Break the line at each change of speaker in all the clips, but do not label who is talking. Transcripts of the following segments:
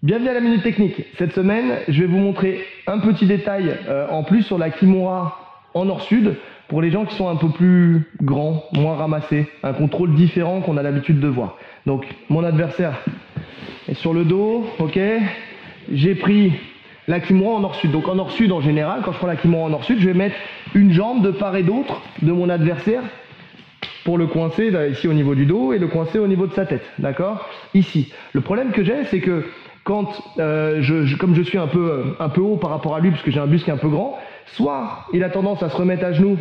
Bienvenue à la Minute Technique. Cette semaine, je vais vous montrer un petit détail en plus sur la Kimura en nord-sud pour les gens qui sont un peu plus grands, moins ramassés, un contrôle différent qu'on a l'habitude de voir. Donc mon adversaire est sur le dos, ok. J'ai pris la Kimura en nord-sud. Donc en nord-sud en général, quand je prends la Kimura en nord-sud, je vais mettre une jambe de part et d'autre de mon adversaire pour le coincer là, ici au niveau du dos et le coincer au niveau de sa tête, d'accord? Ici. Le problème que j'ai, c'est que quand comme je suis un peu haut par rapport à lui, parce que j'ai un buste qui est un peu grand, soit il a tendance à se remettre à genoux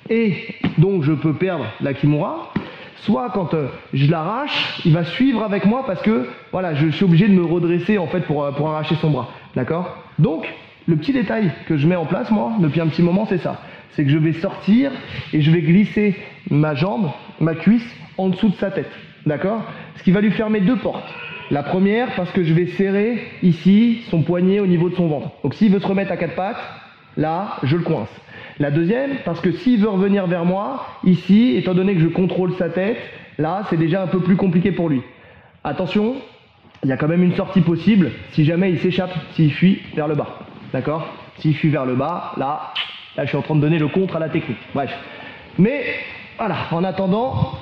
et donc je peux perdre la Kimura, soit quand je l'arrache, il va suivre avec moi parce que voilà, je suis obligé de me redresser en fait pour arracher son bras, d'accord? Donc le petit détail que je mets en place moi depuis un petit moment, c'est ça, c'est que je vais sortir et je vais glisser ma jambe, ma cuisse en dessous de sa tête, d'accord? Ce qui va lui fermer deux portes. La première, parce que je vais serrer ici son poignet au niveau de son ventre. Donc s'il veut se remettre à quatre pattes, là, je le coince. La deuxième, parce que s'il veut revenir vers moi, ici, étant donné que je contrôle sa tête, là, c'est déjà un peu plus compliqué pour lui. Attention, il y a quand même une sortie possible si jamais il s'échappe, s'il fuit vers le bas. D'accord? S'il fuit vers le bas, là, je suis en train de donner le contre à la technique. Bref. Mais, voilà, en attendant,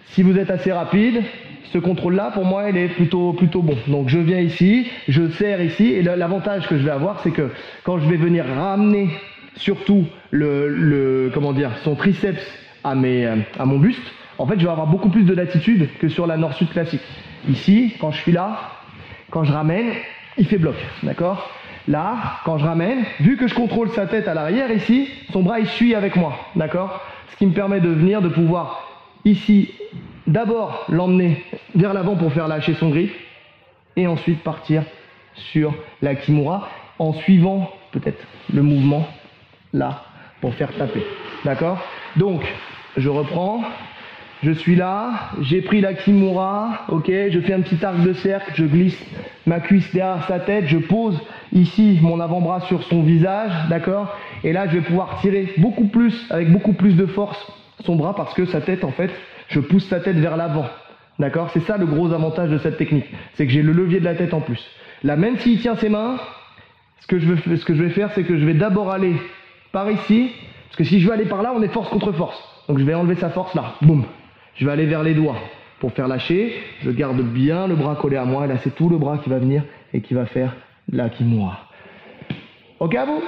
si vous êtes assez rapide, ce contrôle-là, pour moi, il est plutôt bon. Donc je viens ici, je serre ici, et l'avantage que je vais avoir, c'est que quand je vais venir ramener surtout son triceps à mon buste, en fait, je vais avoir beaucoup plus de latitude que sur la nord-sud classique. Ici, quand je suis là, quand je ramène, il fait bloc, d'accord? Là, quand je ramène, vu que je contrôle sa tête à l'arrière ici, son bras il suit avec moi, d'accord? Ce qui me permet de pouvoir ici d'abord l'emmener vers l'avant pour faire lâcher son grip et ensuite partir sur la Kimura en suivant peut-être le mouvement là pour faire taper, d'accord? Donc je reprends, je suis là, j'ai pris la Kimura, ok, je fais un petit arc de cercle, je glisse ma cuisse derrière sa tête, je pose ici mon avant-bras sur son visage, d'accord? Et là je vais pouvoir tirer beaucoup plus, avec beaucoup plus de force son bras parce que sa tête en fait, je pousse sa tête vers l'avant, d'accord? C'est ça le gros avantage de cette technique, c'est que j'ai le levier de la tête en plus. Là, même s'il tient ses mains, ce que je vais faire, c'est que je vais d'abord aller par ici, parce que si je veux aller par là, on est force contre force. Donc je vais enlever sa force là, boum. Je vais aller vers les doigts pour faire lâcher, je garde bien le bras collé à moi, et là c'est tout le bras qui va venir et qui va faire la Kimura. Ok à vous?